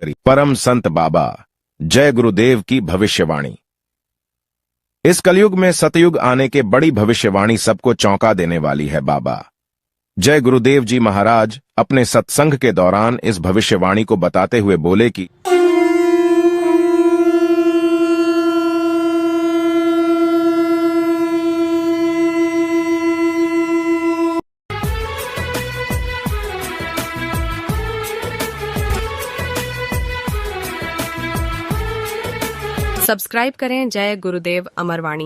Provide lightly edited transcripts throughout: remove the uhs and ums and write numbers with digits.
परम संत बाबा जय गुरुदेव की भविष्यवाणी। इस कलयुग में सतयुग आने के बड़ी भविष्यवाणी सबको चौंका देने वाली है। बाबा जय गुरुदेव जी महाराज अपने सत्संग के दौरान इस भविष्यवाणी को बताते हुए बोले कि सब्सक्राइब करें जय गुरुदेव अमरवाणी।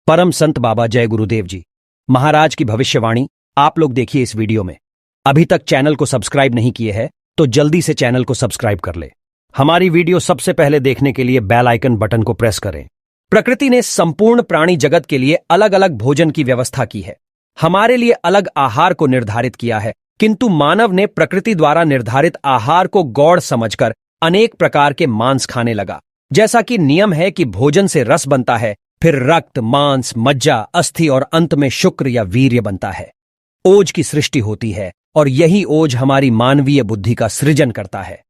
परम संत बाबा जय गुरुदेव जी महाराज की भविष्यवाणी आप लोग देखिए इस वीडियो में। अभी तक चैनल को सब्सक्राइब नहीं किए हैं तो जल्दी से चैनल को सब्सक्राइब कर ले। हमारी वीडियो सबसे पहले देखने के लिए बेल आइकन बटन को प्रेस करें। प्रकृति ने संपूर्ण प्राणी जगत के लिए अलग अलग भोजन की व्यवस्था की है। हमारे लिए अलग आहार को निर्धारित किया है, किंतु मानव ने प्रकृति द्वारा निर्धारित आहार को गौड़ समझकर अनेक प्रकार के मांस खाने लगा। जैसा कि नियम है कि भोजन से रस बनता है, फिर रक्त, मांस, मज्जा, अस्थि और अंत में शुक्र या वीर्य बनता है। ओज की सृष्टि होती है और यही ओज हमारी मानवीय बुद्धि का सृजन करता है।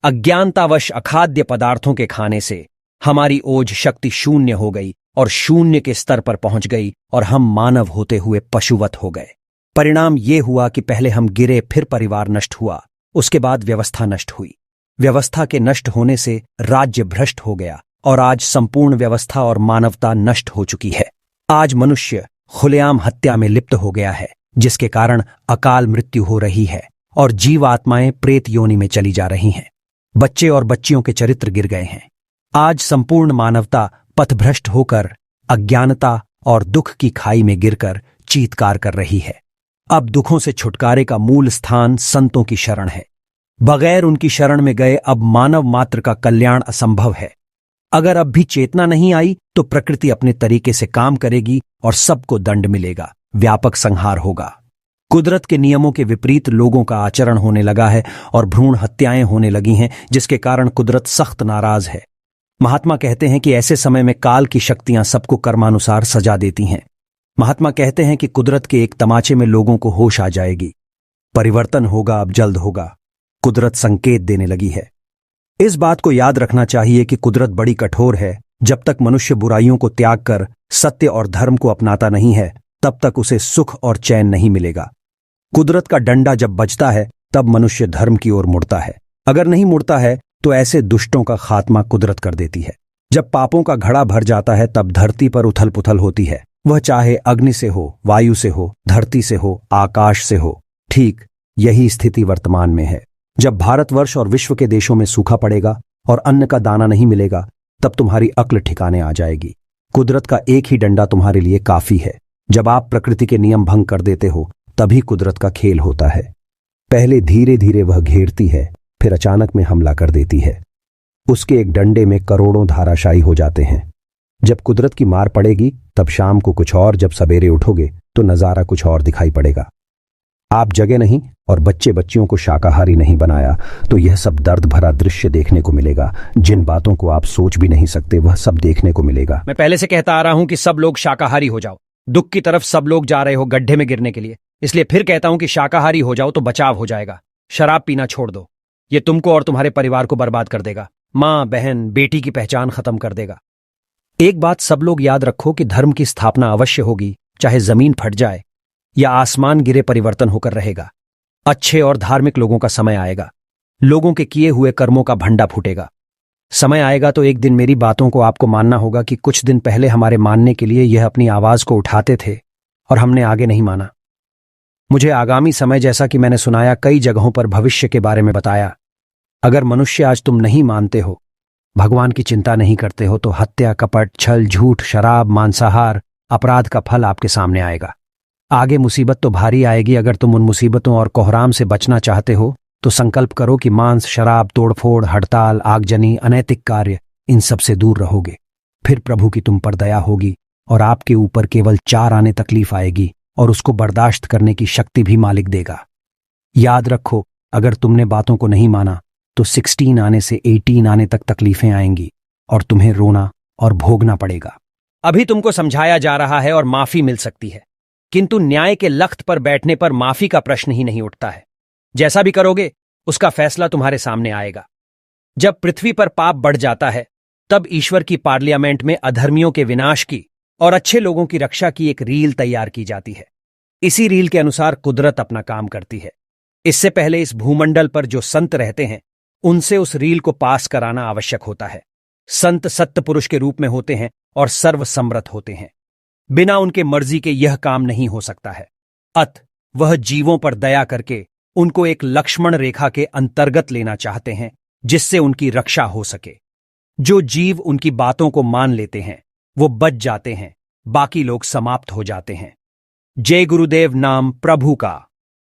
अज्ञानतावश अखाद्य पदार्थों के खाने से हमारी ओज शक्ति शून्य हो गई और शून्य के स्तर पर पहुंच गई और हम मानव होते हुए पशुवत हो गए। परिणाम ये हुआ कि पहले हम गिरे, फिर परिवार नष्ट हुआ, उसके बाद व्यवस्था नष्ट हुई। व्यवस्था के नष्ट होने से राज्य भ्रष्ट हो गया और आज संपूर्ण व्यवस्था और मानवता नष्ट हो चुकी है। आज मनुष्य खुलेआम हत्या में लिप्त हो गया है, जिसके कारण अकाल मृत्यु हो रही है और जीव आत्माएं प्रेत योनि में चली जा रही हैं। बच्चे और बच्चियों के चरित्र गिर गए हैं। आज संपूर्ण मानवता पथभ्रष्ट होकर अज्ञानता और दुख की खाई में गिरकर चीत्कार कर रही है। अब दुखों से छुटकारे का मूल स्थान संतों की शरण है। बगैर उनकी शरण में गए अब मानव मात्र का कल्याण असंभव है। अगर अब भी चेतना नहीं आई तो प्रकृति अपने तरीके से काम करेगी और सबको दंड मिलेगा, व्यापक संहार होगा। कुदरत के नियमों के विपरीत लोगों का आचरण होने लगा है और भ्रूण हत्याएं होने लगी हैं, जिसके कारण कुदरत सख्त नाराज है। महात्मा कहते हैं कि ऐसे समय में काल की शक्तियां सबको कर्मानुसार सजा देती हैं। महात्मा कहते हैं कि कुदरत के एक तमाचे में लोगों को होश आ जाएगी। परिवर्तन होगा, अब जल्द होगा। कुदरत संकेत देने लगी है। इस बात को याद रखना चाहिए कि कुदरत बड़ी कठोर है। जब तक मनुष्य बुराइयों को त्याग कर सत्य और धर्म को अपनाता नहीं है, तब तक उसे सुख और चैन नहीं मिलेगा। कुदरत का डंडा जब बजता है तब मनुष्य धर्म की ओर मुड़ता है। अगर नहीं मुड़ता है तो ऐसे दुष्टों का खात्मा कुदरत कर देती है। जब पापों का घड़ा भर जाता है तब धरती पर उथल पुथल होती है, वह चाहे अग्नि से हो, वायु से हो, धरती से हो, आकाश से हो। ठीक यही स्थिति वर्तमान में है। जब भारतवर्ष और विश्व के देशों में सूखा पड़ेगा और अन्न का दाना नहीं मिलेगा, तब तुम्हारी अक्ल ठिकाने आ जाएगी। कुदरत का एक ही डंडा तुम्हारे लिए काफी है। जब आप प्रकृति के नियम भंग कर देते हो तभी कुदरत का खेल होता है। पहले धीरे धीरे वह घेरती है, फिर अचानक में हमला कर देती है। उसके एक डंडे में करोड़ों धाराशायी हो जाते हैं। जब कुदरत की मार पड़ेगी तब शाम को कुछ और, जब सवेरे उठोगे तो नजारा कुछ और दिखाई पड़ेगा। आप जगे नहीं और बच्चे बच्चियों को शाकाहारी नहीं बनाया तो यह सब दर्द भरा दृश्य देखने को मिलेगा। जिन बातों को आप सोच भी नहीं सकते वह सब देखने को मिलेगा। मैं पहले से कहता आ रहा हूं कि सब लोग शाकाहारी हो जाओ। दुख की तरफ सब लोग जा रहे हो गड्ढे में गिरने के लिए, इसलिए फिर कहता हूं कि शाकाहारी हो जाओ तो बचाव हो जाएगा। शराब पीना छोड़ दो, ये तुमको और तुम्हारे परिवार को बर्बाद कर देगा। मां, बहन, बेटी की पहचान खत्म कर देगा। एक बात सब लोग याद रखो कि धर्म की स्थापना अवश्य होगी, चाहे जमीन फट जाए या आसमान गिरे, परिवर्तन होकर रहेगा। अच्छे और धार्मिक लोगों का समय आएगा। लोगों के किए हुए कर्मों का भंडा फूटेगा। समय आएगा तो एक दिन मेरी बातों को आपको मानना होगा कि कुछ दिन पहले हमारे मानने के लिए यह अपनी आवाज को उठाते थे और हमने आगे नहीं माना। मुझे आगामी समय, जैसा कि मैंने सुनाया, कई जगहों पर भविष्य के बारे में बताया। अगर मनुष्य आज तुम नहीं मानते हो, भगवान की चिंता नहीं करते हो, तो हत्या, कपट, छल, झूठ, शराब, मांसाहार, अपराध का फल आपके सामने आएगा। आगे मुसीबत तो भारी आएगी। अगर तुम उन मुसीबतों और कोहराम से बचना चाहते हो तो संकल्प करो कि मांस, शराब, तोड़फोड़, हड़ताल, आगजनी, अनैतिक कार्य, इन सब से दूर रहोगे। फिर प्रभु की तुम पर दया होगी और आपके ऊपर केवल 4 आने तकलीफ आएगी और उसको बर्दाश्त करने की शक्ति भी मालिक देगा। याद रखो, अगर तुमने बातों को नहीं माना तो 16 आने से 18 आने तक तकलीफें आएंगी और तुम्हें रोना और भोगना पड़ेगा। अभी तुमको समझाया जा रहा है और माफी मिल सकती है, किंतु न्याय के लख्त पर बैठने पर माफी का प्रश्न ही नहीं उठता है। जैसा भी करोगे उसका फैसला तुम्हारे सामने आएगा। जब पृथ्वी पर पाप बढ़ जाता है तब ईश्वर की पार्लियामेंट में अधर्मियों के विनाश की और अच्छे लोगों की रक्षा की एक रील तैयार की जाती है। इसी रील के अनुसार कुदरत अपना काम करती है। इससे पहले इस भूमंडल पर जो संत रहते हैं उनसे उस रील को पास कराना आवश्यक होता है। संत सत्य पुरुष के रूप में होते हैं और सर्वसम्मत होते हैं। बिना उनके मर्जी के यह काम नहीं हो सकता है। अत वह जीवों पर दया करके उनको एक लक्ष्मण रेखा के अंतर्गत लेना चाहते हैं जिससे उनकी रक्षा हो सके। जो जीव उनकी बातों को मान लेते हैं वो बच जाते हैं, बाकी लोग समाप्त हो जाते हैं। जय गुरुदेव नाम प्रभु का।